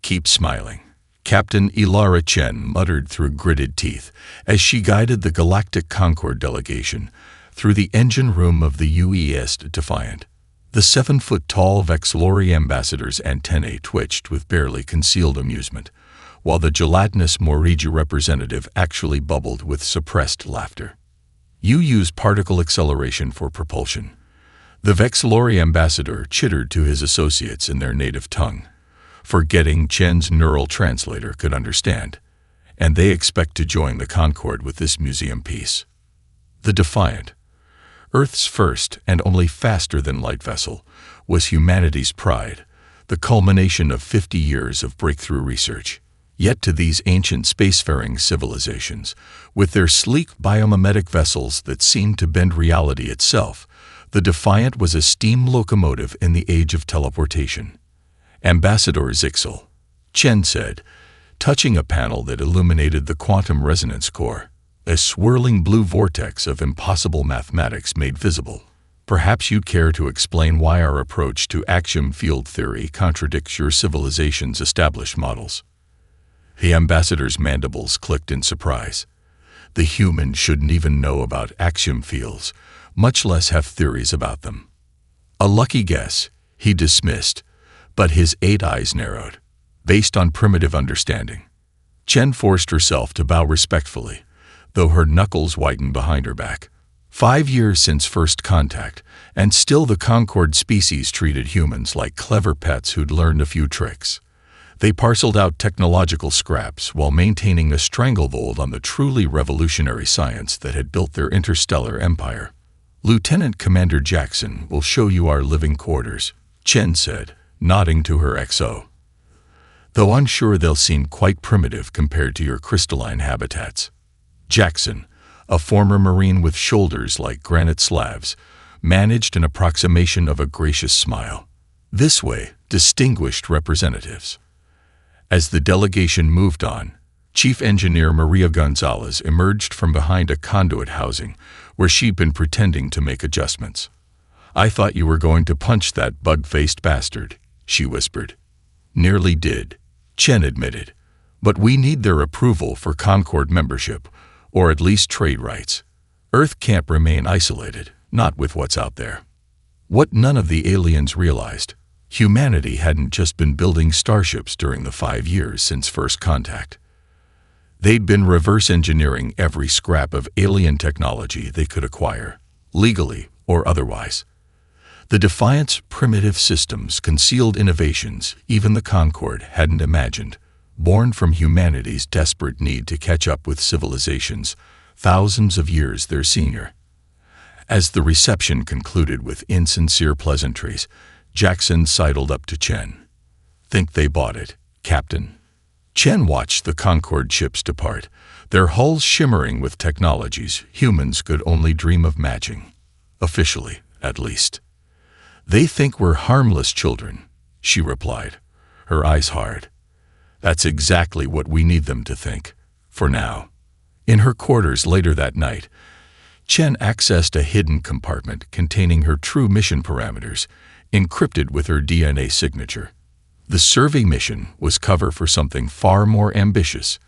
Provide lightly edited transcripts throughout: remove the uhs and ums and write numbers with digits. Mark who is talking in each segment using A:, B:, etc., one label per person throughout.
A: "Keep smiling," Captain Ilara Chen muttered through gritted teeth as she guided the Galactic Concord delegation through the engine room of the UES Defiant. The 7-foot-tall Vexillori ambassador's antennae twitched with barely concealed amusement, while the gelatinous Morigi representative actually bubbled with suppressed laughter. "You use particle acceleration for propulsion," the Vexillori ambassador chittered to his associates in their native tongue, forgetting Chen's neural translator could understand, "and they expect to join the Concorde with this museum piece." The Defiant, Earth's first and only faster-than-light vessel, was humanity's pride, the culmination of 50 years of breakthrough research. Yet to these ancient spacefaring civilizations, with their sleek biomimetic vessels that seemed to bend reality itself, the Defiant was a steam locomotive in the age of teleportation. "Ambassador Zixel," Chen said, touching a panel that illuminated the quantum resonance core, a swirling blue vortex of impossible mathematics made visible. "Perhaps you'd care to explain why our approach to axiom field theory contradicts your civilization's established models." The ambassador's mandibles clicked in surprise. The human shouldn't even know about axiom fields, much less have theories about them. "A lucky guess," he dismissed, but his 8 eyes narrowed. "Based on primitive understanding." Chen forced herself to bow respectfully, though her knuckles whitened behind her back. 5 years since first contact, and still the Concorde species treated humans like clever pets who'd learned a few tricks. They parceled out technological scraps while maintaining a stranglehold on the truly revolutionary science that had built their interstellar empire. "Lieutenant Commander Jackson will show you our living quarters," Chen said, nodding to her XO. "Though unsure they'll seem quite primitive compared to your crystalline habitats." Jackson, a former Marine with shoulders like granite slabs, managed an approximation of a gracious smile. "This way, distinguished representatives." As the delegation moved on, Chief Engineer Maria Gonzalez emerged from behind a conduit housing where she'd been pretending to make adjustments. "I thought you were going to punch that bug-faced bastard," she whispered. "Nearly did," Chen admitted, "but we need their approval for Concorde membership, or at least trade rights. Earth can't remain isolated, not with what's out there." What none of the aliens realized, humanity hadn't just been building starships during the 5 years since first contact. They'd been reverse engineering every scrap of alien technology they could acquire, legally or otherwise. The Defiant's primitive systems concealed innovations even the Concorde hadn't imagined, born from humanity's desperate need to catch up with civilizations thousands of years their senior. As the reception concluded with insincere pleasantries, Jackson sidled up to Chen. "Think they bought it, Captain?" Chen watched the Concorde ships depart, their hulls shimmering with technologies humans could only dream of matching. Officially, at least. "They think we're harmless children," she replied, her eyes hard. "That's exactly what we need them to think, for now." In her quarters later that night, Chen accessed a hidden compartment containing her true mission parameters, encrypted with her DNA signature. The survey mission was cover for something far more ambitious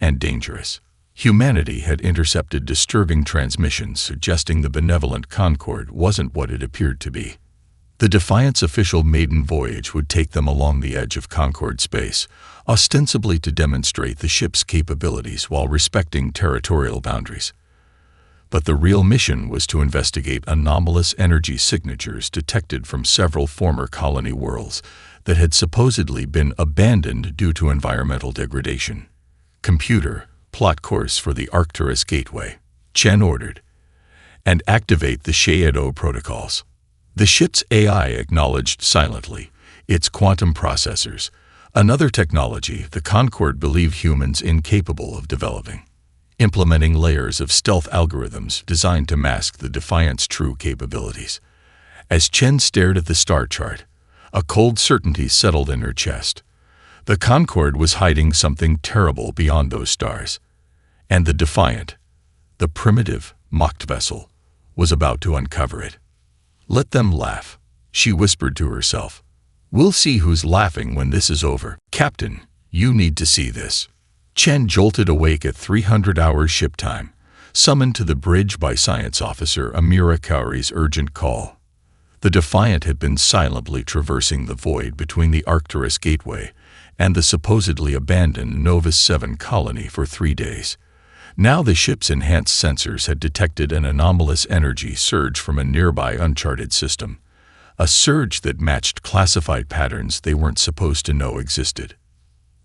A: and dangerous. Humanity had intercepted disturbing transmissions suggesting the benevolent Concorde wasn't what it appeared to be. The Defiant's official maiden voyage would take them along the edge of Concorde space, ostensibly to demonstrate the ship's capabilities while respecting territorial boundaries. But the real mission was to investigate anomalous energy signatures detected from several former colony worlds that had supposedly been abandoned due to environmental degradation. "Computer, plot course for the Arcturus Gateway," Chen ordered, "and activate the Shaedo protocols." The ship's AI acknowledged silently, its quantum processors, another technology the Concorde believed humans incapable of developing, implementing layers of stealth algorithms designed to mask the Defiant's true capabilities. As Chen stared at the star chart, a cold certainty settled in her chest. The Concorde was hiding something terrible beyond those stars, and the Defiant, the primitive, mocked vessel, was about to uncover it. "Let them laugh," she whispered to herself. We'll see who's laughing when this is over. Captain, you need to see this. Chen jolted awake at 300 hours ship time, summoned to the bridge by Science Officer Amira Kauri's urgent call. The Defiant had been silently traversing the void between the Arcturus Gateway and the supposedly abandoned Novus 7 colony for 3 days. Now the ship's enhanced sensors had detected an anomalous energy surge from a nearby uncharted system, a surge that matched classified patterns they weren't supposed to know existed.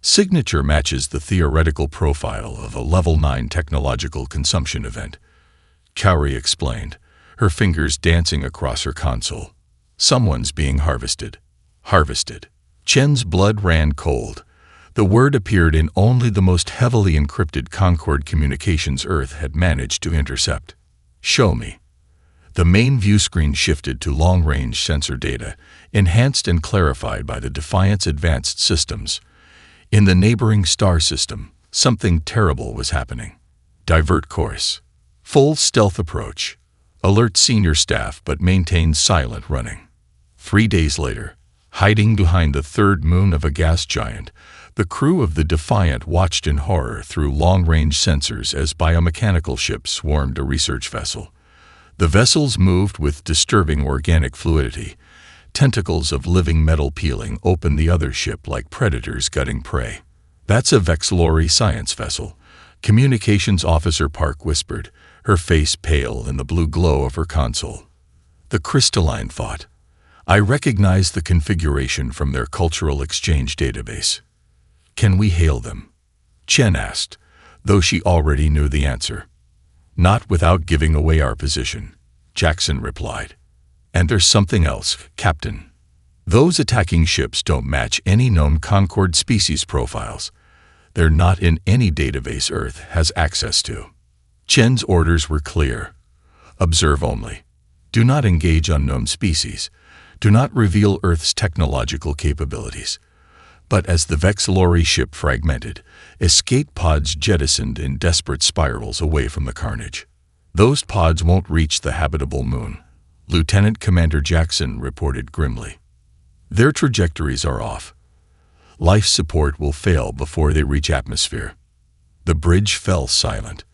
A: Signature matches the theoretical profile of a Level 9 technological consumption event, Kauri explained, her fingers dancing across her console. Someone's being harvested. Harvested. Chen's blood ran cold. The word appeared in only the most heavily encrypted Concord communications Earth had managed to intercept. Show me. The main view screen shifted to long-range sensor data, enhanced and clarified by the Defiant's advanced systems. In the neighboring star system, something terrible was happening. Divert course. Full stealth approach. Alert senior staff but maintain silent running. 3 days later, hiding behind the third moon of a gas giant, the crew of the Defiant watched in horror through long-range sensors as biomechanical ships swarmed a research vessel. The vessels moved with disturbing organic fluidity. Tentacles of living metal peeling open the other ship like predators gutting prey. That's a Vexillori science vessel, Communications Officer Park whispered, her face pale in the blue glow of her console. The crystalline thought. I recognize the configuration from their cultural exchange database. Can we hail them? Chen asked, though she already knew the answer. Not without giving away our position, Jackson replied. And there's something else, Captain. Those attacking ships don't match any known Concord species profiles. They're not in any database Earth has access to. Chen's orders were clear. Observe only. Do not engage unknown species. Do not reveal Earth's technological capabilities. But as the Vexillori ship fragmented, escape pods jettisoned in desperate spirals away from the carnage. Those pods won't reach the habitable moon, Lieutenant Commander Jackson reported grimly. Their trajectories are off. Life support will fail before they reach atmosphere. The bridge fell silent,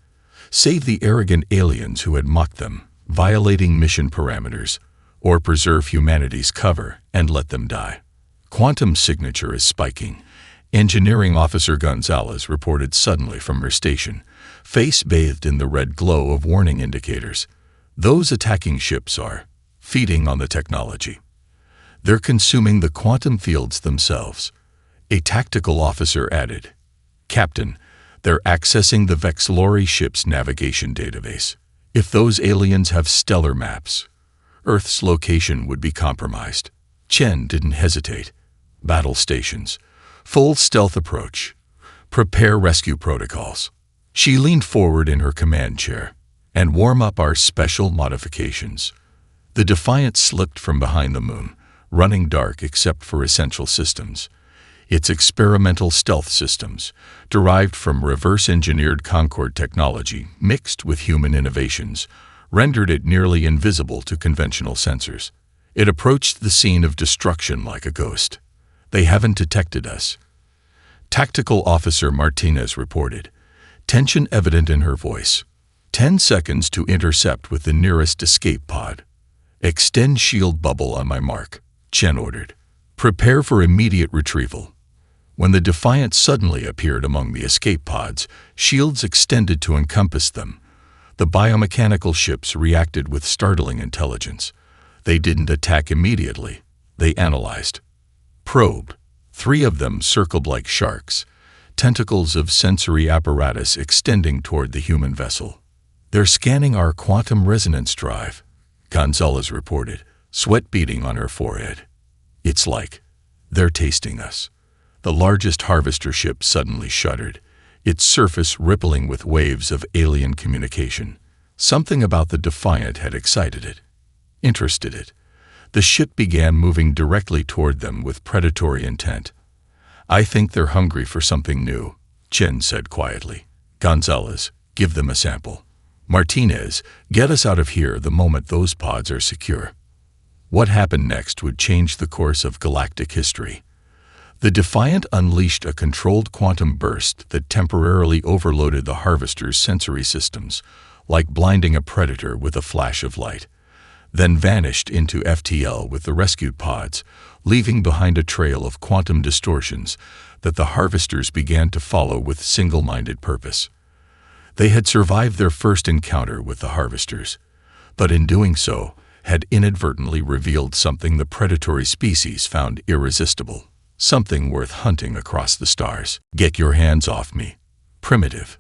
A: save the arrogant aliens who had mocked them, violating mission parameters, or preserve humanity's cover and let them die. Quantum signature is spiking, Engineering Officer Gonzalez reported suddenly from her station, face bathed in the red glow of warning indicators. Those attacking ships are feeding on the technology. They're consuming the quantum fields themselves. A tactical officer added, Captain, they're accessing the Vexillori ship's navigation database. If those aliens have stellar maps, Earth's location would be compromised. Chen didn't hesitate. Battle stations. Full stealth approach. Prepare rescue protocols. She leaned forward in her command chair. And warm up our special modifications. The Defiant slipped from behind the moon, running dark except for essential systems. Its experimental stealth systems, derived from reverse-engineered Concord technology mixed with human innovations, rendered it nearly invisible to conventional sensors. It approached the scene of destruction like a ghost. They haven't detected us. Tactical Officer Martinez reported, tension evident in her voice. 10 seconds to intercept with the nearest escape pod. Extend shield bubble on my mark, Chen ordered. Prepare for immediate retrieval. When the Defiant suddenly appeared among the escape pods, shields extended to encompass them. The biomechanical ships reacted with startling intelligence. They didn't attack immediately. They analyzed. Probed. 3 of them circled like sharks, tentacles of sensory apparatus extending toward the human vessel. They're scanning our quantum resonance drive, Gonzalez reported, sweat beading on her forehead. It's like they're tasting us. The largest harvester ship suddenly shuddered, its surface rippling with waves of alien communication. Something about the Defiant had excited it, interested it. The ship began moving directly toward them with predatory intent. I think they're hungry for something new, Chen said quietly. Gonzalez, give them a sample. Martinez, get us out of here the moment those pods are secure. What happened next would change the course of galactic history. The Defiant unleashed a controlled quantum burst that temporarily overloaded the Harvester's sensory systems, like blinding a predator with a flash of light, then vanished into FTL with the rescued pods, leaving behind a trail of quantum distortions that the Harvesters began to follow with single-minded purpose. They had survived their first encounter with the Harvesters, but in doing so, had inadvertently revealed something the predatory species found irresistible. Something worth hunting across the stars. Get your hands off me, primitive.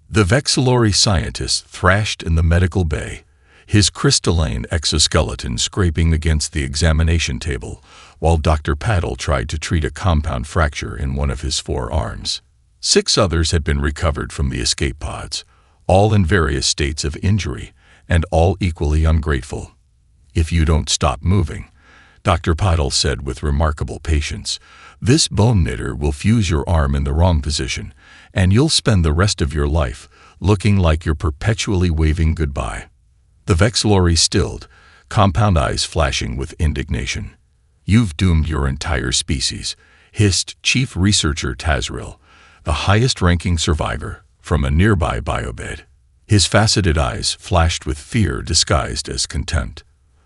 A: The Vexillori scientist thrashed in the medical bay, his crystalline exoskeleton scraping against the examination table, while Dr. Paddle tried to treat a compound fracture in one of his 4 arms. 6 others had been recovered from the escape pods, all in various states of injury, and all equally ungrateful. If you don't stop moving, Dr. Paddle said with remarkable patience, this bone knitter will fuse your arm in the wrong position, and you'll spend the rest of your life looking like you're perpetually waving goodbye. The Vexillori stilled, compound eyes flashing with indignation. You've doomed your entire species, hissed Chief Researcher Tazril, the highest-ranking survivor, from a nearby biobed. His faceted eyes flashed with fear disguised as contempt.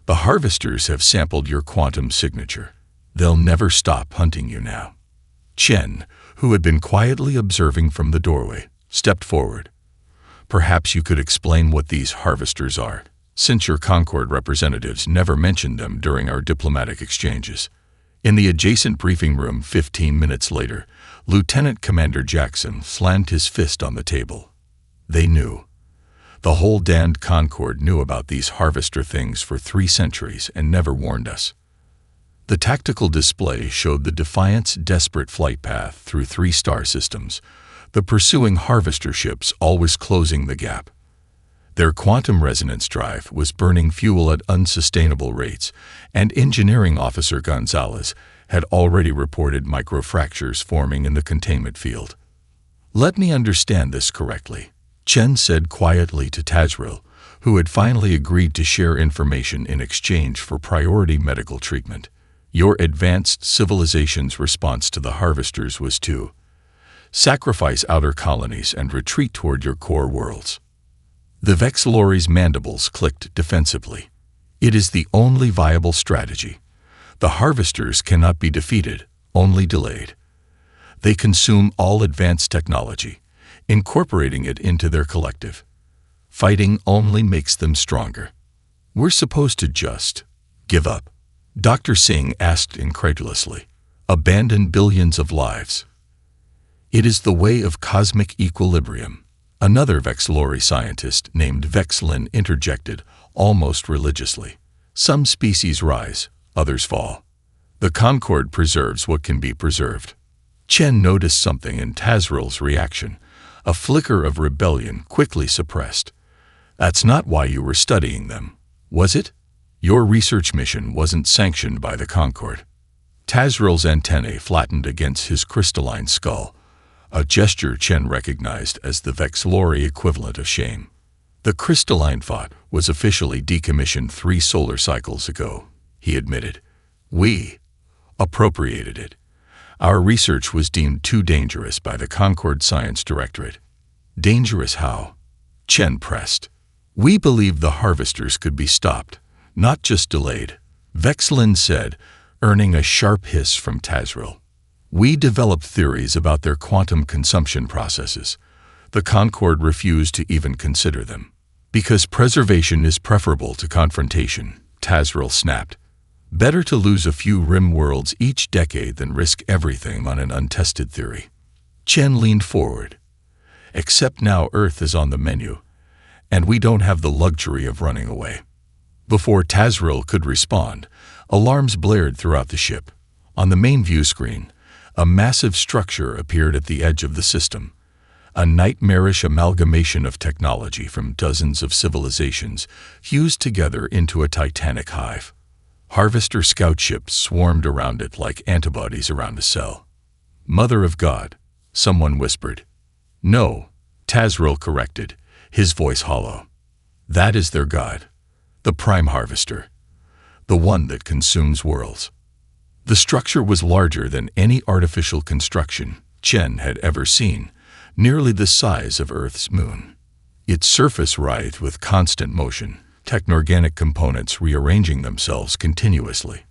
A: The Harvesters have sampled your quantum signature. They'll never stop hunting you now. Chen, who had been quietly observing from the doorway, stepped forward. Perhaps you could explain what these Harvesters are, since your Concord representatives never mentioned them during our diplomatic exchanges. In the adjacent briefing room 15 minutes later, Lieutenant Commander Jackson slammed his fist on the table. They knew. The whole damned Concord knew about these Harvester things for 3 centuries and never warned us. The tactical display showed the Defiant's desperate flight path through 3 star systems, the pursuing Harvester ships always closing the gap. Their quantum resonance drive was burning fuel at unsustainable rates, and Engineering Officer Gonzalez had already reported microfractures forming in the containment field. Let me understand this correctly, Chen said quietly to Tazril, who had finally agreed to share information in exchange for priority medical treatment. Your advanced civilization's response to the Harvesters was to sacrifice outer colonies and retreat toward your core worlds. The Vexillori's mandibles clicked defensively. It is the only viable strategy. The Harvesters cannot be defeated, only delayed. They consume all advanced technology, incorporating it into their collective. Fighting only makes them stronger. We're supposed to just give up. Dr. Singh asked incredulously. Abandon billions of lives. It is the way of cosmic equilibrium. Another Vexillori scientist named Vexlin interjected, almost religiously. Some species rise, others fall. The Concord preserves what can be preserved. Chen noticed something in Tazril's reaction, a flicker of rebellion quickly suppressed. That's not why you were studying them, was it? Your research mission wasn't sanctioned by the Concord. Tazril's antennae flattened against his crystalline skull, a gesture Chen recognized as the Vexillori equivalent of shame. The crystalline thought was officially decommissioned 3 solar cycles ago, he admitted. We appropriated it. Our research was deemed too dangerous by the Concord Science Directorate. Dangerous how? Chen pressed. We believed the Harvesters could be stopped, not just delayed, Vexlin said, earning a sharp hiss from Tazril. We developed theories about their quantum consumption processes. The Concord refused to even consider them. Because preservation is preferable to confrontation, Tazril snapped. Better to lose a few rim worlds each decade than risk everything on an untested theory. Chen leaned forward. Except now Earth is on the menu, and we don't have the luxury of running away. Before Tazril could respond, alarms blared throughout the ship. On the main view screen, a massive structure appeared at the edge of the system, a nightmarish amalgamation of technology from dozens of civilizations fused together into a titanic hive. Harvester scout ships swarmed around it like antibodies around a cell. Mother of God, someone whispered. No, Tazril corrected, his voice hollow. That is their god, the Prime Harvester. the one that consumes worlds. The structure was larger than any artificial construction Chen had ever seen, nearly the size of Earth's moon. Its surface writhed with constant motion, technorganic components rearranging themselves continuously.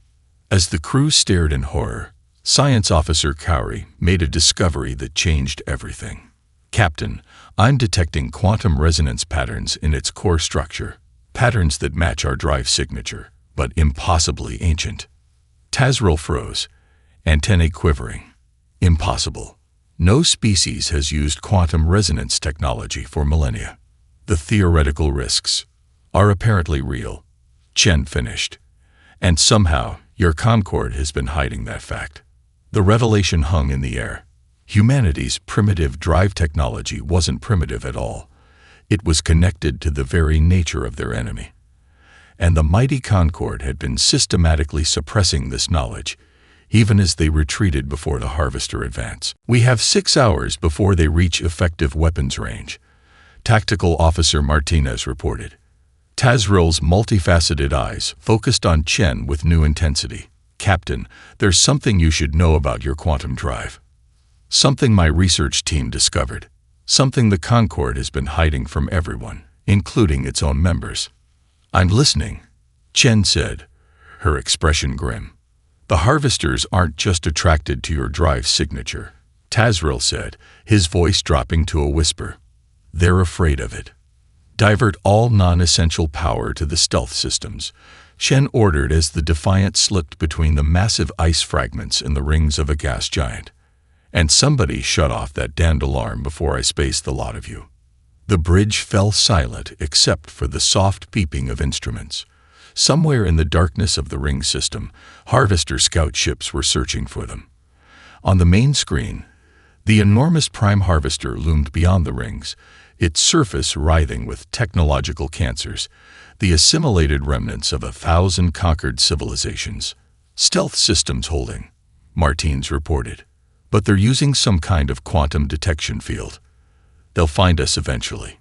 A: As the crew stared in horror, Science Officer Cowrie made a discovery that changed everything. "Captain, I'm detecting quantum resonance patterns in its core structure, patterns that match our drive signature, but impossibly ancient." Tazril froze, antennae quivering. Impossible. No species has used quantum resonance technology for millennia. The theoretical risks are apparently real, Chen finished. And somehow, your Concord has been hiding that fact. The revelation hung in the air. Humanity's primitive drive technology wasn't primitive at all. It was connected to the very nature of their enemy. And the mighty Concord had been systematically suppressing this knowledge, even as they retreated before the Harvester advance. "We have 6 hours before they reach effective weapons range," Tactical Officer Martinez reported. Tazril's multifaceted eyes focused on Chen with new intensity. "Captain, there's something you should know about your quantum drive. Something my research team discovered. Something the Concord has been hiding from everyone, including its own members." "I'm listening," Chen said, her expression grim. "The Harvesters aren't just attracted to your drive signature," Tazril said, his voice dropping to a whisper. "They're afraid of it. Divert all non-essential power to the stealth systems," Chen ordered as the Defiant slipped between the massive ice fragments in the rings of a gas giant. "And somebody shut off that damned alarm before I space the lot of you." The bridge fell silent except for the soft peeping of instruments. Somewhere in the darkness of the ring system, Harvester scout ships were searching for them. On the main screen, the enormous Prime Harvester loomed beyond the rings, its surface writhing with technological cancers, the assimilated remnants of 1,000 conquered civilizations. "Stealth systems holding," Martins reported. "But they're using some kind of quantum detection field. They'll find us eventually."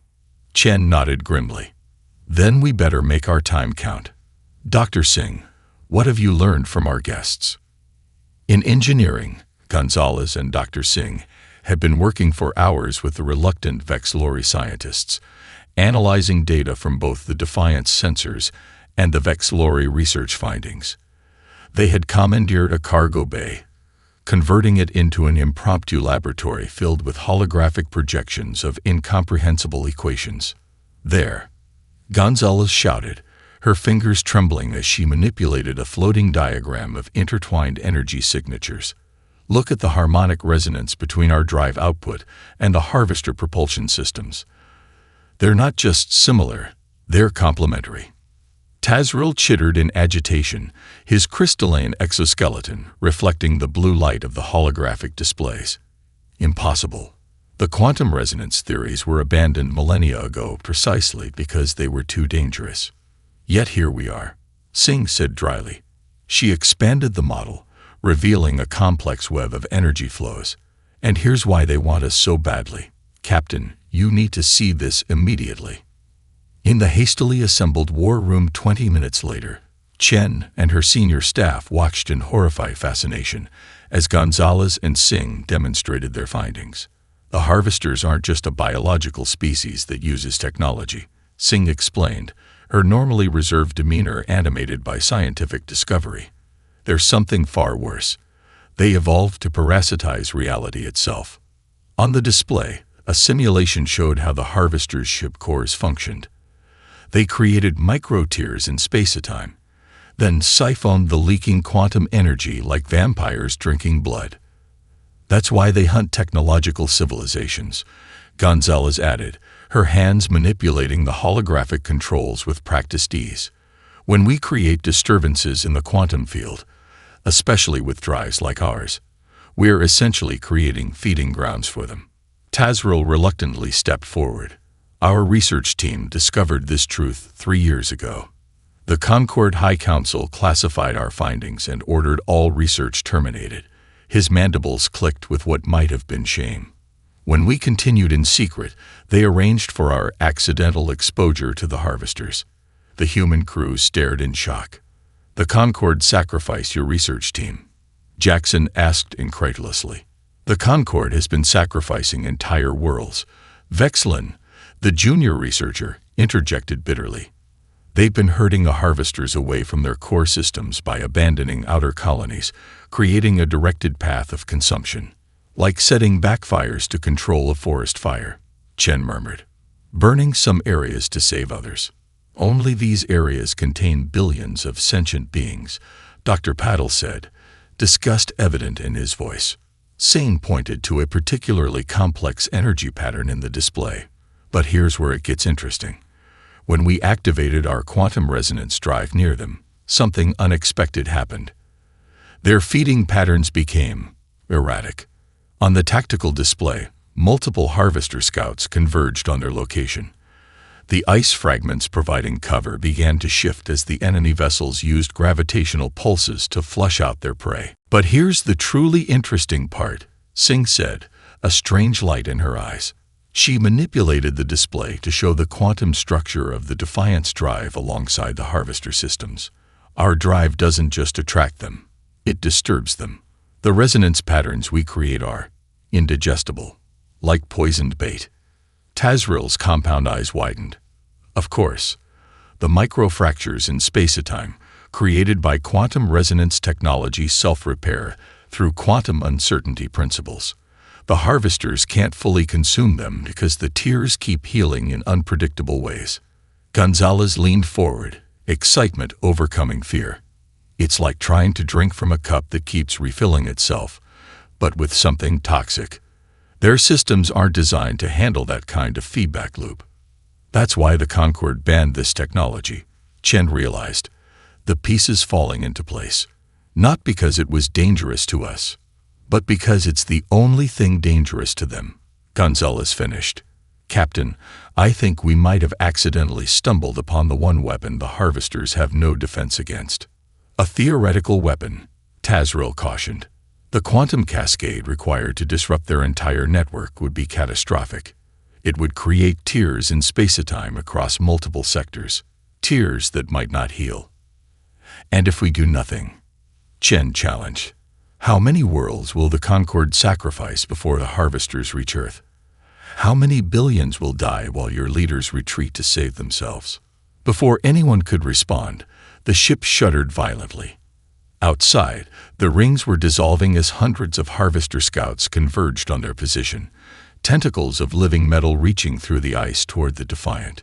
A: Chen nodded grimly. "Then we better make our time count. Dr. Singh, what have you learned from our guests?" In engineering, Gonzalez and Dr. Singh had been working for hours with the reluctant Vexlori scientists, analyzing data from both the Defiance sensors and the Vexlori research findings. They had commandeered a cargo bay, converting it into an impromptu laboratory filled with holographic projections of incomprehensible equations. "There," Gonzalez shouted, her fingers trembling as she manipulated a floating diagram of intertwined energy signatures. "Look at the harmonic resonance between our drive output and the Harvester propulsion systems. They're not just similar, they're complementary." Tazril chittered in agitation, his crystalline exoskeleton reflecting the blue light of the holographic displays. "Impossible. The quantum resonance theories were abandoned millennia ago precisely because they were too dangerous. Yet here we are," Singh said dryly. She expanded the model, revealing a complex web of energy flows. "And here's why they want us so badly. Captain, you need to see this immediately." In the hastily assembled war room 20 minutes later, Chen and her senior staff watched in horrified fascination as Gonzalez and Singh demonstrated their findings. "The Harvesters aren't just a biological species that uses technology," Singh explained, her normally reserved demeanor animated by scientific discovery. "There's something far worse. They evolved to parasitize reality itself." On the display, a simulation showed how the Harvester's ship cores functioned. They created micro-tears in space-time, then siphoned the leaking quantum energy like vampires drinking blood. "That's why they hunt technological civilizations," Gonzalez added, her hands manipulating the holographic controls with practiced ease. "When we create disturbances in the quantum field, especially with drives like ours, we're essentially creating feeding grounds for them." Tazril reluctantly stepped forward. "Our research team discovered this truth 3 years ago. The Concord High Council classified our findings and ordered all research terminated." His mandibles clicked with what might have been shame. "When we continued in secret, they arranged for our accidental exposure to the Harvesters." The human crew stared in shock. The Concorde sacrifice your research team? Jackson asked incredulously. The Concorde has been sacrificing entire worlds. Vexlin, the junior researcher, interjected bitterly. They've been herding the harvesters away from their core systems by abandoning outer colonies, creating a directed path of consumption. Like setting backfires to control a forest fire, Chen murmured. Burning some areas to save others. Only these areas contain billions of sentient beings, Dr. Paddle said, disgust evident in his voice. Sane pointed to a particularly complex energy pattern in the display. But here's where it gets interesting. When we activated our quantum resonance drive near them, something unexpected happened. Their feeding patterns became erratic. On the tactical display, multiple harvester scouts converged on their location. The ice fragments providing cover began to shift as the enemy vessels used gravitational pulses to flush out their prey. But here's the truly interesting part, Singh said, a strange light in her eyes. She manipulated the display to show the quantum structure of the Defiance drive alongside the harvester systems. Our drive doesn't just attract them, it disturbs them. The resonance patterns we create are indigestible, like poisoned bait. Tazril's compound eyes widened. Of course, the microfractures in space-time, created by quantum resonance technology self-repair through quantum uncertainty principles. The harvesters can't fully consume them because the tears keep healing in unpredictable ways. Gonzalez leaned forward, excitement overcoming fear. It's like trying to drink from a cup that keeps refilling itself, but with something toxic. Their systems aren't designed to handle that kind of feedback loop. That's why the Concorde banned this technology, Chen realized, the pieces falling into place. Not because it was dangerous to us, but because it's the only thing dangerous to them. Gonzalez finished. Captain, I think we might have accidentally stumbled upon the one weapon the harvesters have no defense against. A theoretical weapon, Tazril cautioned. The quantum cascade required to disrupt their entire network would be catastrophic. It would create tears in space-time across multiple sectors, tears that might not heal. And if we do nothing? Chen challenged. How many worlds will the Concorde sacrifice before the harvesters reach Earth? How many billions will die while your leaders retreat to save themselves? Before anyone could respond, the ship shuddered violently. Outside, the rings were dissolving as hundreds of harvester scouts converged on their position, tentacles of living metal reaching through the ice toward the Defiant.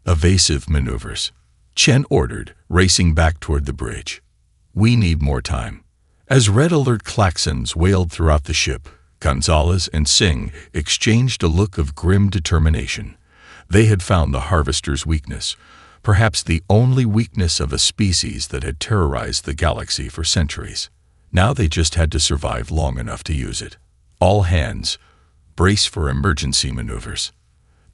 A: Evasive maneuvers, Chen ordered, racing back toward the bridge. We need more time. As red alert klaxons wailed throughout the ship, Gonzalez and Singh exchanged a look of grim determination. They had found the harvester's weakness, perhaps the only weakness of a species that had terrorized the galaxy for centuries. Now they just had to survive long enough to use it. All hands, brace for emergency maneuvers.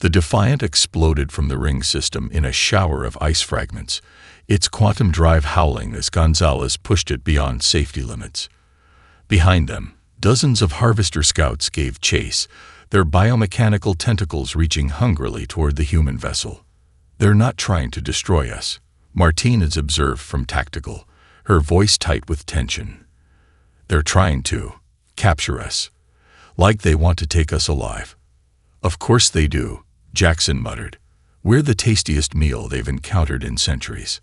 A: The Defiant exploded from the ring system in a shower of ice fragments, its quantum drive howling as Gonzalez pushed it beyond safety limits. Behind them, dozens of harvester scouts gave chase, their biomechanical tentacles reaching hungrily toward the human vessel. They're not trying to destroy us, Martinez observed from tactical, her voice tight with tension. They're trying to capture us, like they want to take us alive. Of course they do, Jackson muttered. We're the tastiest meal they've encountered in centuries.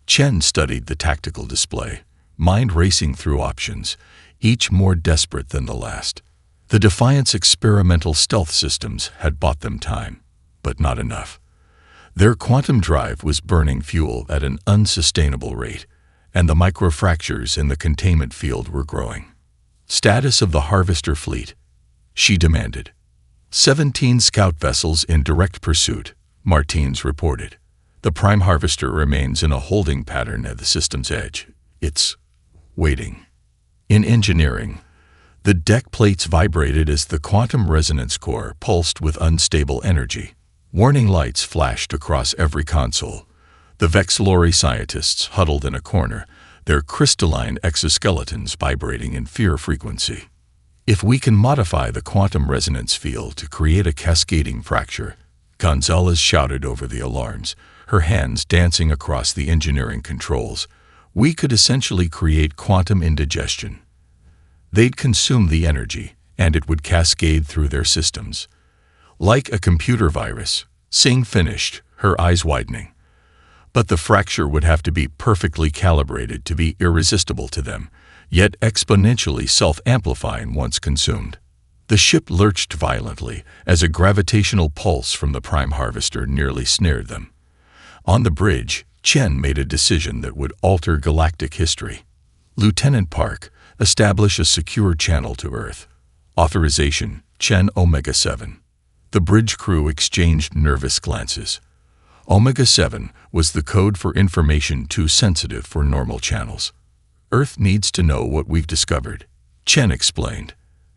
A: Chen studied the tactical display, mind racing through options, each more desperate than the last. The Defiant's experimental stealth systems had bought them time, but not enough. Their quantum drive was burning fuel at an unsustainable rate, and the microfractures in the containment field were growing. Status of the harvester fleet, she demanded. 17 scout vessels in direct pursuit, Martins reported. The prime harvester remains in a holding pattern at the system's edge. It's waiting. In engineering, the deck plates vibrated as the quantum resonance core pulsed with unstable energy. Warning lights flashed across every console. The Vexlori scientists huddled in a corner, their crystalline exoskeletons vibrating in fear frequency. If we can modify the quantum resonance field to create a cascading fracture, Gonzalez shouted over the alarms, her hands dancing across the engineering controls, We could essentially create quantum indigestion. They'd consume the energy, and it would cascade through their systems. Like a computer virus, Singh finished, her eyes widening. But the fracture would have to be perfectly calibrated to be irresistible to them, yet exponentially self-amplifying once consumed. The ship lurched violently as a gravitational pulse from the Prime Harvester nearly snared them. On the bridge, Chen made a decision that would alter galactic history. Lieutenant Park, establish a secure channel to Earth. Authorization, Chen Omega-7. The bridge crew exchanged nervous glances. Omega-7 was the code for information too sensitive for normal channels. Earth needs to know what we've discovered, Chen explained,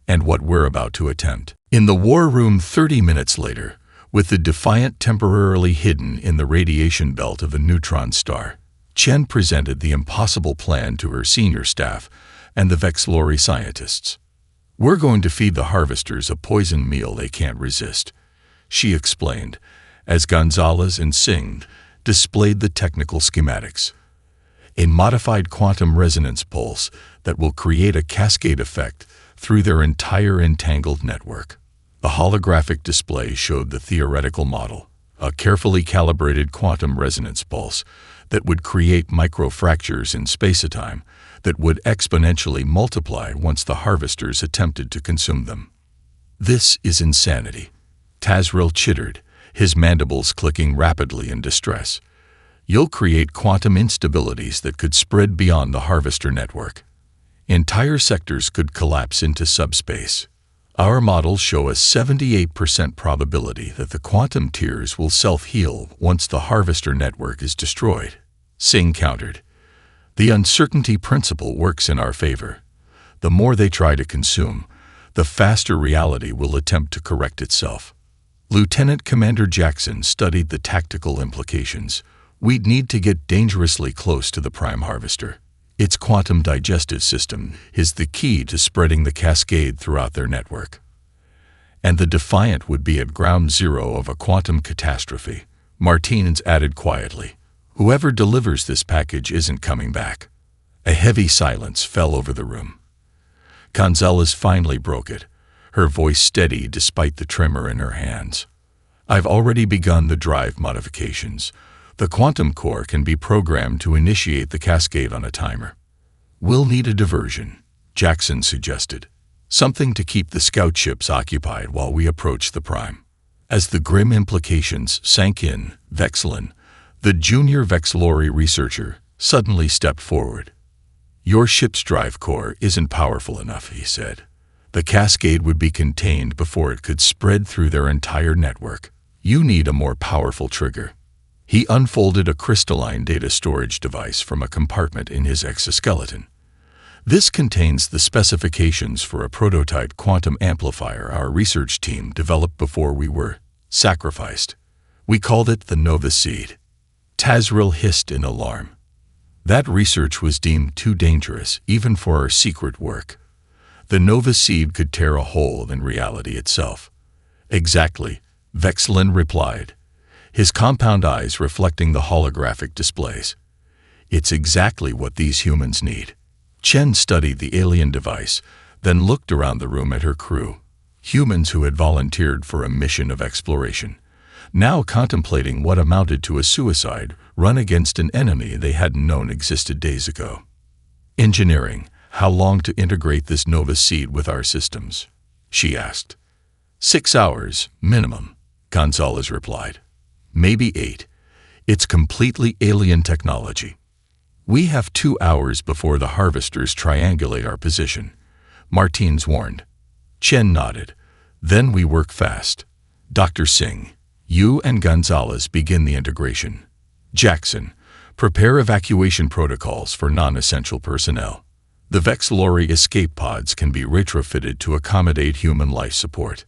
A: and what we're about to attempt. In the war room 30 minutes later, with the Defiant temporarily hidden in the radiation belt of a neutron star, Chen presented the impossible plan to her senior staff and the Vexlori scientists. We're going to feed the harvesters a poison meal they can't resist, she explained, as Gonzalez and Singh displayed the technical schematics. A modified quantum resonance pulse that will create a cascade effect through their entire entangled network. The holographic display showed the theoretical model, a carefully calibrated quantum resonance pulse that would create microfractures in space-time that would exponentially multiply once the harvesters attempted to consume them. This is insanity, Tazril chittered, his mandibles clicking rapidly in distress. You'll create quantum instabilities that could spread beyond the harvester network. Entire sectors could collapse into subspace. Our models show a 78% probability that the quantum tiers will self-heal once the harvester network is destroyed, Singh countered. The uncertainty principle works in our favor. The more they try to consume, the faster reality will attempt to correct itself. Lieutenant Commander Jackson studied the tactical implications. We'd need to get dangerously close to the Prime Harvester. Its quantum digestive system is the key to spreading the cascade throughout their network. And the Defiant would be at ground zero of a quantum catastrophe, Martinez added quietly. Whoever delivers this package isn't coming back. A heavy silence fell over the room. Gonzalez finally broke it, her voice steady despite the tremor in her hands. I've already begun the drive modifications. The quantum core can be programmed to initiate the cascade on a timer. We'll need a diversion, Jackson suggested. Something to keep the scout ships occupied while we approach the Prime. As the grim implications sank in, Vexlin, the junior Vexlori researcher, suddenly stepped forward. Your ship's drive core isn't powerful enough, he said. The cascade would be contained before it could spread through their entire network. You need a more powerful trigger. He unfolded a crystalline data storage device from a compartment in his exoskeleton. This contains the specifications for a prototype quantum amplifier our research team developed before we were sacrificed. We called it the Nova Seed. Tazril hissed in alarm. That research was deemed too dangerous, even for our secret work. The Nova Seed could tear a hole in reality itself. Exactly, Vexlin replied, his compound eyes reflecting the holographic displays. It's exactly what these humans need. Chen studied the alien device, then looked around the room at her crew, humans who had volunteered for a mission of exploration, now contemplating what amounted to a suicide run against an enemy they hadn't known existed days ago. Engineering, how long to integrate this Nova Seed with our systems? She asked. 6 hours, minimum, Gonzalez replied. Maybe 8. It's completely alien technology. We have 2 hours before the harvesters triangulate our position, Martinez warned. Chen nodded. Then we work fast. Dr. Singh, you and Gonzalez begin the integration. Jackson, prepare evacuation protocols for non-essential personnel. The Vexlori escape pods can be retrofitted to accommodate human life support.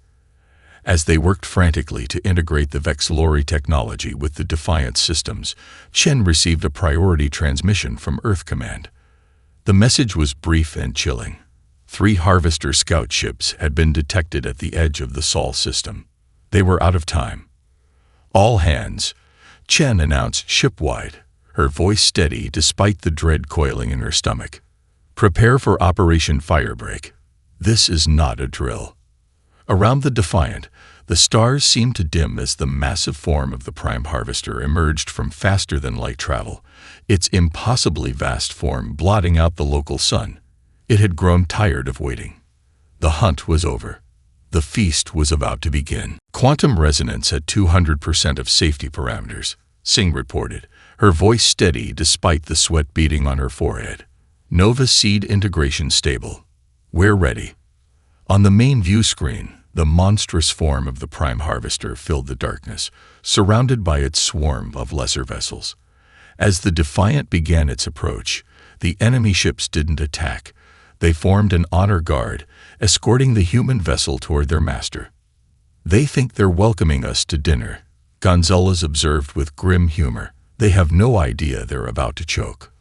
A: As they worked frantically to integrate the Vexlori technology with the Defiant systems, Chen received a priority transmission from Earth Command. The message was brief and chilling. 3 Harvester scout ships had been detected at the edge of the Sol system. They were out of time. All hands, Chen announced shipwide, her voice steady despite the dread coiling in her stomach. "Prepare for Operation Firebreak. This is not a drill." Around the Defiant, the stars seemed to dim as the massive form of the Prime Harvester emerged from faster-than-light travel, its impossibly vast form blotting out the local sun. It had grown tired of waiting. The hunt was over. The feast was about to begin. "Quantum resonance at 200% of safety parameters," Singh reported, her voice steady despite the sweat beading on her forehead. "Nova seed integration stable. We're ready." On the main view screen, the monstrous form of the Prime Harvester filled the darkness, surrounded by its swarm of lesser vessels. As the Defiant began its approach, the enemy ships didn't attack. They formed an honor guard, escorting the human vessel toward their master. "They think they're welcoming us to dinner," Gonzalez observed with grim humor. "They have no idea they're about to choke."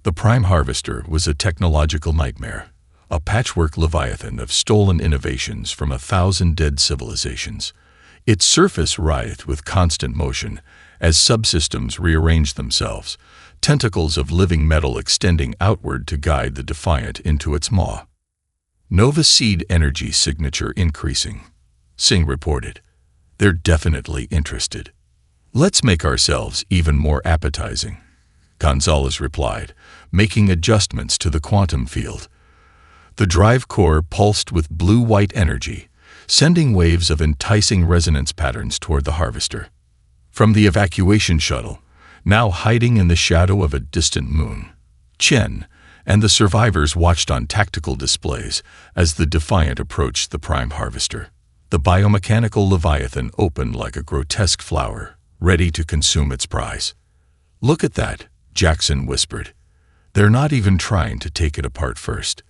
A: The Prime Harvester was a technological nightmare, a patchwork leviathan of stolen innovations from 1,000 dead civilizations. Its surface writhed with constant motion as subsystems rearranged themselves, tentacles of living metal extending outward to guide the Defiant into its maw. "Nova seed energy signature increasing," Singh reported. "They're definitely interested." "Let's make ourselves even more appetizing," Gonzalez replied, making adjustments to the quantum field. The drive core pulsed with blue-white energy, sending waves of enticing resonance patterns toward the Harvester. From the evacuation shuttle, now hiding in the shadow of a distant moon, Chen and the survivors watched on tactical displays as the Defiant approached the Prime Harvester. The biomechanical leviathan opened like a grotesque flower, ready to consume its prize. "Look at that," Jackson whispered. "They're not even trying to take it apart first.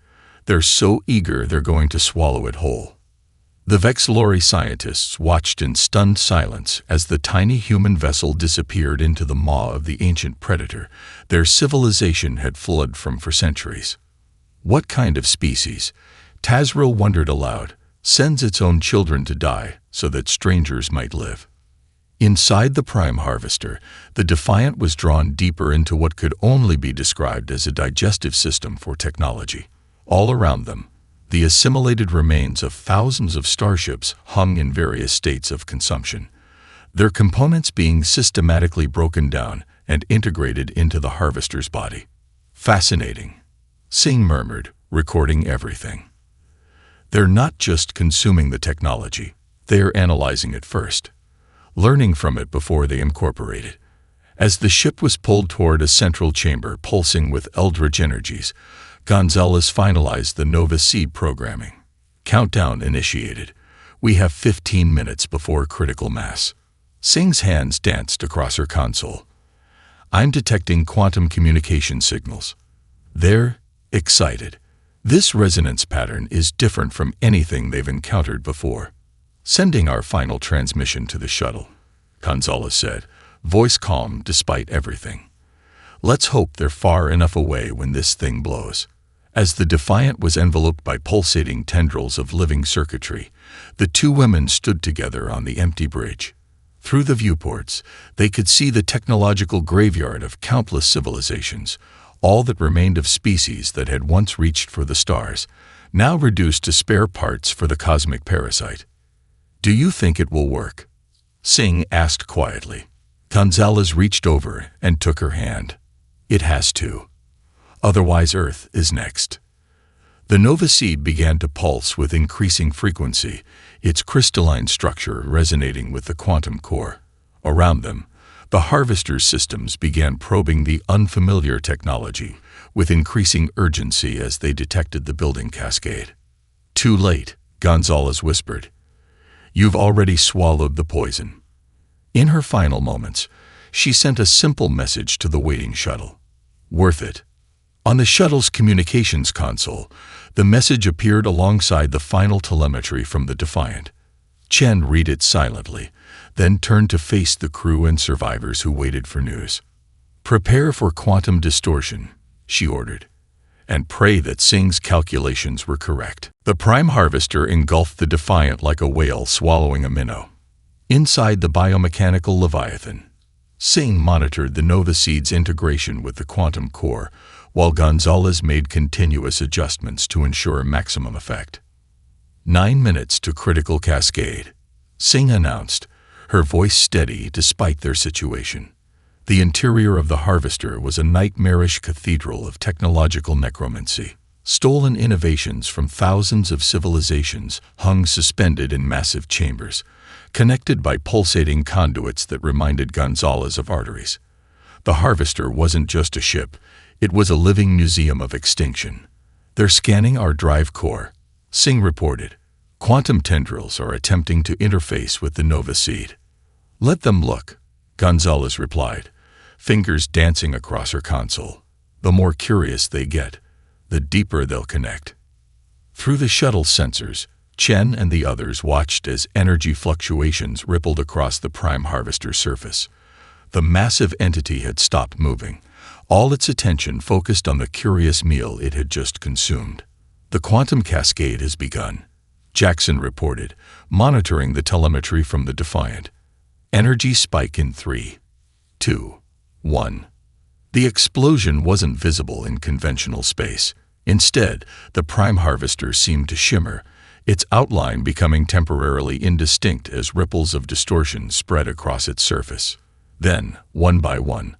A: They're so eager they're going to swallow it whole." The Vexlori scientists watched in stunned silence as the tiny human vessel disappeared into the maw of the ancient predator their civilization had fled from for centuries. "What kind of species," Tazril wondered aloud, "sends its own children to die so that strangers might live?" Inside the Prime Harvester, the Defiant was drawn deeper into what could only be described as a digestive system for technology. All around them, the assimilated remains of thousands of starships hung in various states of consumption, their components being systematically broken down and integrated into the Harvester's body. "Fascinating," Singh murmured, recording everything. "They're not just consuming the technology, they're analyzing it first, learning from it before they incorporate it." As the ship was pulled toward a central chamber pulsing with eldritch energies, Gonzalez finalized the Nova seed programming. "Countdown initiated. We have 15 minutes before critical mass." Singh's hands danced across her console. "I'm detecting quantum communication signals." They're excited. This resonance pattern is different from anything they've encountered before. "Sending our final transmission to the shuttle," Gonzalez said, voice calm despite everything. "Let's hope they're far enough away when this thing blows." As the Defiant was enveloped by pulsating tendrils of living circuitry, the two women stood together on the empty bridge. Through the viewports, they could see the technological graveyard of countless civilizations, all that remained of species that had once reached for the stars, now reduced to spare parts for the cosmic parasite. "Do you think it will work?" Singh asked quietly. Gonzalez reached over and took her hand. "It has to. Otherwise Earth is next." The Nova seed began to pulse with increasing frequency, its crystalline structure resonating with the quantum core. Around them, the Harvester's systems began probing the unfamiliar technology with increasing urgency as they detected the building cascade. "Too late," Gonzalez whispered. "You've already swallowed the poison." In her final moments, she sent a simple message to the waiting shuttle. "Worth it." On the shuttle's communications console, the message appeared alongside the final telemetry from the Defiant. Chen read it silently, then turned to face the crew and survivors who waited for news. "Prepare for quantum distortion," she ordered, "and pray that Singh's calculations were correct." The Prime Harvester engulfed the Defiant like a whale swallowing a minnow. Inside the biomechanical leviathan, Singh monitored the Nova Seed's integration with the quantum core, while Gonzalez made continuous adjustments to ensure maximum effect. 9 minutes to critical cascade, Singh announced, her voice steady despite their situation. The interior of the Harvester was a nightmarish cathedral of technological necromancy. Stolen innovations from thousands of civilizations hung suspended in massive chambers, connected by pulsating conduits that reminded Gonzalez of arteries. The Harvester wasn't just a ship, it was a living museum of extinction. They're scanning our drive core, Singh reported. Quantum tendrils are attempting to interface with the Nova Seed. Let them look, Gonzalez replied, fingers dancing across her console. The more curious they get, the deeper they'll connect. Through the shuttle sensors, Chen and the others watched as energy fluctuations rippled across the Prime Harvester's surface. The massive entity had stopped moving, all its attention focused on the curious meal it had just consumed. The quantum cascade has begun, Jackson reported, monitoring the telemetry from the Defiant. Energy spike in 3, 2, 1. The explosion wasn't visible in conventional space. Instead, the Prime Harvester seemed to shimmer, its outline becoming temporarily indistinct as ripples of distortion spread across its surface. Then, one by one,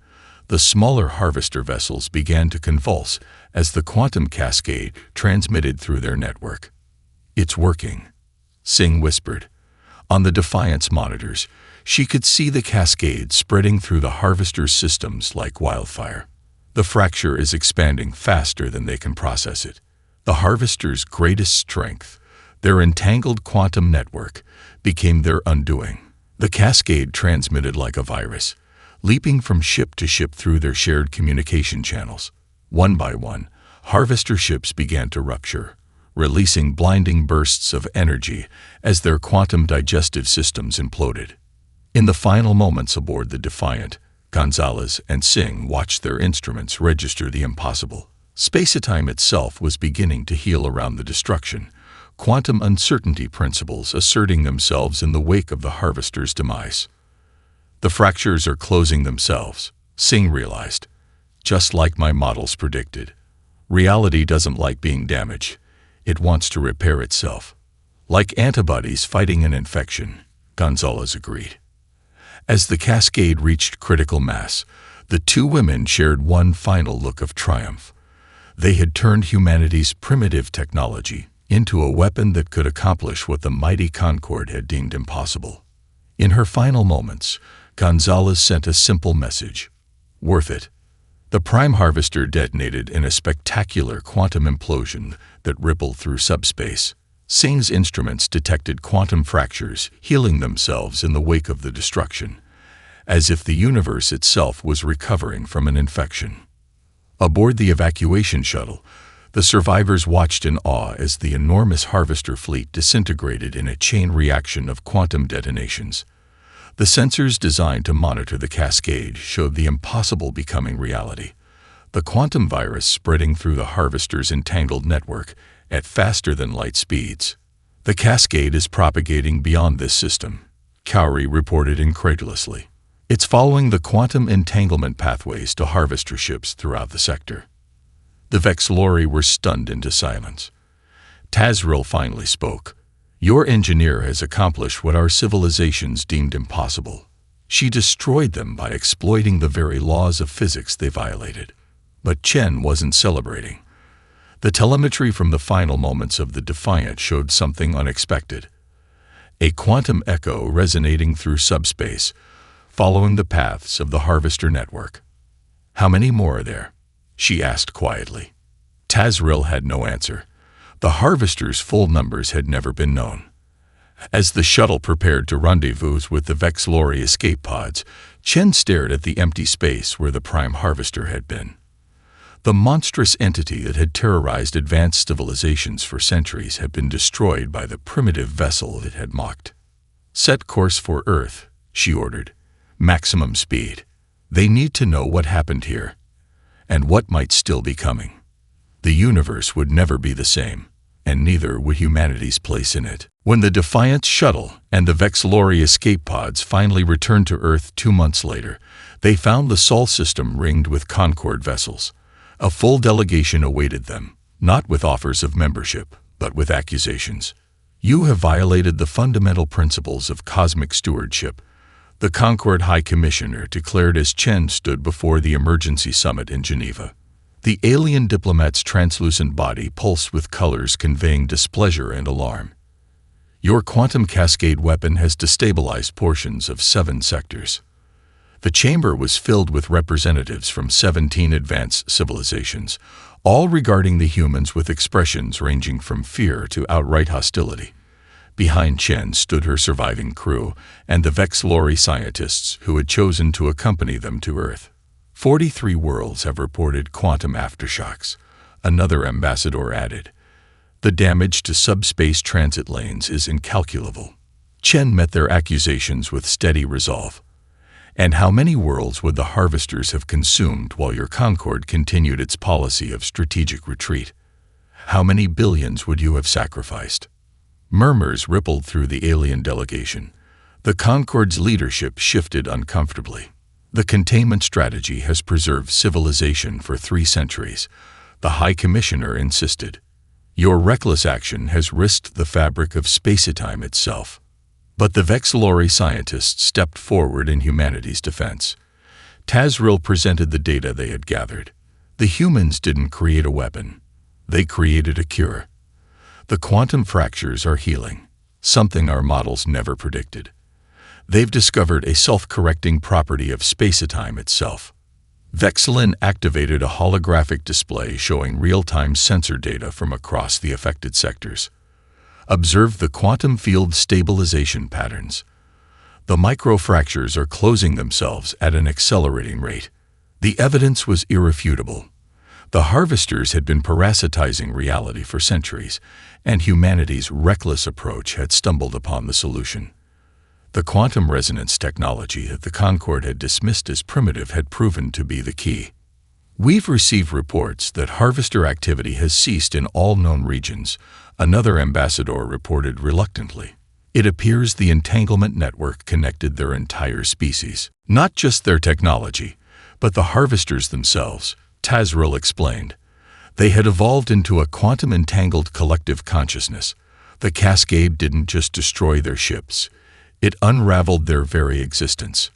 A: the smaller Harvester vessels began to convulse as the quantum cascade transmitted through their network. It's working, Singh whispered. On the Defiant's monitors, she could see the cascade spreading through the Harvester's systems like wildfire. The fracture is expanding faster than they can process it. The Harvester's greatest strength, their entangled quantum network, became their undoing. The cascade transmitted like a virus, leaping from ship to ship through their shared communication channels. One by one, Harvester ships began to rupture, releasing blinding bursts of energy as their quantum digestive systems imploded. In the final moments aboard the Defiant, Gonzalez and Singh watched their instruments register the impossible. Space-time itself was beginning to heal around the destruction, quantum uncertainty principles asserting themselves in the wake of the Harvester's demise. The fractures are closing themselves, Singh realized. Just like my models predicted. Reality doesn't like being damaged. It wants to repair itself. Like antibodies fighting an infection, Gonzalez agreed. As the cascade reached critical mass, the two women shared one final look of triumph. They had turned humanity's primitive technology into a weapon that could accomplish what the mighty Concord had deemed impossible. In her final moments, Gonzalez sent a simple message. Worth it. The Prime Harvester detonated in a spectacular quantum implosion that rippled through subspace. Singh's instruments detected quantum fractures healing themselves in the wake of the destruction, as if the universe itself was recovering from an infection. Aboard the evacuation shuttle, the survivors watched in awe as the enormous Harvester fleet disintegrated in a chain reaction of quantum detonations. The sensors designed to monitor the cascade showed the impossible becoming reality. The quantum virus spreading through the Harvester's entangled network at faster than light speeds. The cascade is propagating beyond this system, Cowrie reported incredulously. It's following the quantum entanglement pathways to Harvester ships throughout the sector. The Vexlori were stunned into silence. Tazril finally spoke. Your engineer has accomplished what our civilizations deemed impossible. She destroyed them by exploiting the very laws of physics they violated. But Chen wasn't celebrating. The telemetry from the final moments of the Defiant showed something unexpected. A quantum echo resonating through subspace, following the paths of the Harvester network. How many more are there? She asked quietly. Tazril had no answer. The Harvester's full numbers had never been known. As the shuttle prepared to rendezvous with the Vexlori escape pods, Chen stared at the empty space where the Prime Harvester had been. The monstrous entity that had terrorized advanced civilizations for centuries had been destroyed by the primitive vessel it had mocked. Set course for Earth, she ordered. Maximum speed. They need to know what happened here, and what might still be coming. The universe would never be the same, and neither would humanity's place in it. When the Defiant shuttle and the Vexlori escape pods finally returned to Earth 2 months later, They found the Sol system ringed with Concord vessels. A full delegation awaited them, not with offers of membership, but with accusations. You have violated the fundamental principles of cosmic stewardship, the Concord High Commissioner declared as Chen stood before the emergency summit in Geneva. The alien diplomat's translucent body pulsed with colors conveying displeasure and alarm. Your quantum cascade weapon has destabilized portions of 7 sectors. The chamber was filled with representatives from 17 advanced civilizations, all regarding the humans with expressions ranging from fear to outright hostility. Behind Chen stood her surviving crew and the Vexillori scientists who had chosen to accompany them to Earth. 43 worlds have reported quantum aftershocks, another ambassador added. The damage to subspace transit lanes is incalculable. Chen met their accusations with steady resolve. And how many worlds would the harvesters have consumed while your Concord continued its policy of strategic retreat? How many billions would you have sacrificed? Murmurs rippled through the alien delegation. The Concord's leadership shifted uncomfortably. The containment strategy has preserved civilization for 3 centuries, the High Commissioner insisted. Your reckless action has risked the fabric of spacetime itself. But the Vexillori scientists stepped forward in humanity's defense. Tazril presented the data they had gathered. The humans didn't create a weapon. They created a cure. The quantum fractures are healing, something our models never predicted. They've discovered a self-correcting property of spacetime itself. Vexillin activated a holographic display showing real-time sensor data from across the affected sectors. Observe the quantum field stabilization patterns. The microfractures are closing themselves at an accelerating rate. The evidence was irrefutable. The harvesters had been parasitizing reality for centuries, and humanity's reckless approach had stumbled upon the solution. The quantum resonance technology that the Concord had dismissed as primitive had proven to be the key. We've received reports that harvester activity has ceased in all known regions, another ambassador reported reluctantly. It appears the entanglement network connected their entire species, not just their technology, but the harvesters themselves, Tazril explained. They had evolved into a quantum-entangled collective consciousness. The cascade didn't just destroy their ships. It unraveled their very existence.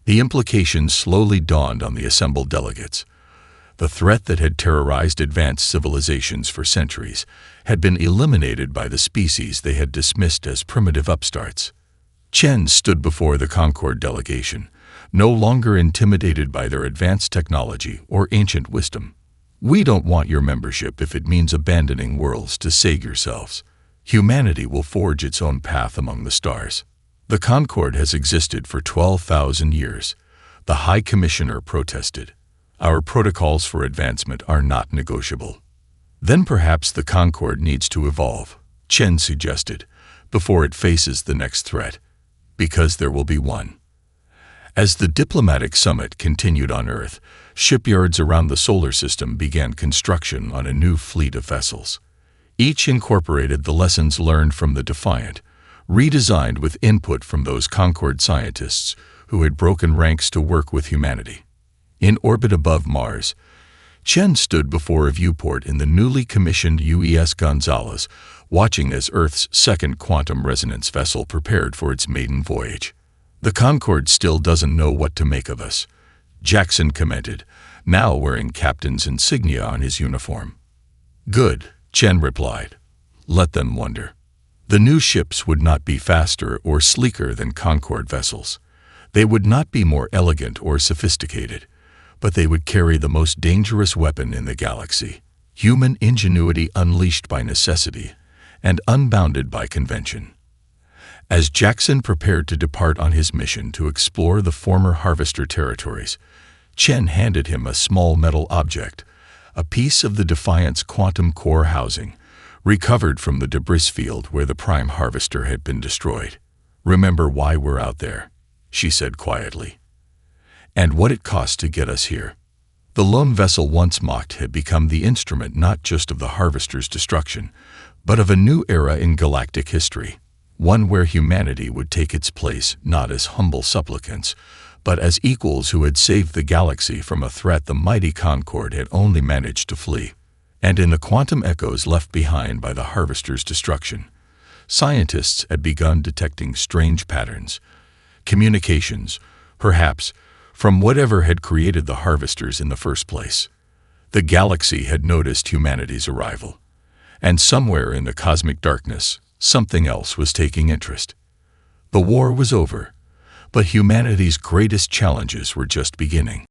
A: The implications slowly dawned on the assembled delegates. The threat that had terrorized advanced civilizations for centuries had been eliminated by the species they had dismissed as primitive upstarts. Chen stood before the Concord delegation, no longer intimidated by their advanced technology or ancient wisdom. We don't want your membership if it means abandoning worlds to save yourselves. Humanity will forge its own path among the stars. The Concord has existed for 12,000 years. The High Commissioner protested. Our protocols for advancement are not negotiable. Then perhaps the Concord needs to evolve, Chen suggested, before it faces the next threat, because there will be one. As the diplomatic summit continued on Earth, shipyards around the solar system began construction on a new fleet of vessels. Each incorporated the lessons learned from the Defiant, redesigned with input from those Concord scientists who had broken ranks to work with humanity. In orbit above Mars, Chen stood before a viewport in the newly commissioned UES Gonzalez, watching as Earth's second quantum resonance vessel prepared for its maiden voyage. The Concord still doesn't know what to make of us, Jackson commented, now wearing captain's insignia on his uniform. Good, Chen replied. Let them wonder. The new ships would not be faster or sleeker than Concord vessels. They would not be more elegant or sophisticated, but they would carry the most dangerous weapon in the galaxy, human ingenuity unleashed by necessity and unbounded by convention. As Jackson prepared to depart on his mission to explore the former harvester territories, Chen handed him a small metal object, a piece of the Defiant's quantum core housing, recovered from the debris field where the prime harvester had been destroyed. Remember why we're out there, she said quietly. And what it cost to get us here. The lone vessel once mocked had become the instrument not just of the harvester's destruction, but of a new era in galactic history, one where humanity would take its place not as humble supplicants, but as equals who had saved the galaxy from a threat the mighty Concord had only managed to flee. And in the quantum echoes left behind by the Harvester's destruction, scientists had begun detecting strange patterns, communications, perhaps, from whatever had created the Harvesters in the first place. The galaxy had noticed humanity's arrival, and somewhere in the cosmic darkness, something else was taking interest. The war was over, but humanity's greatest challenges were just beginning.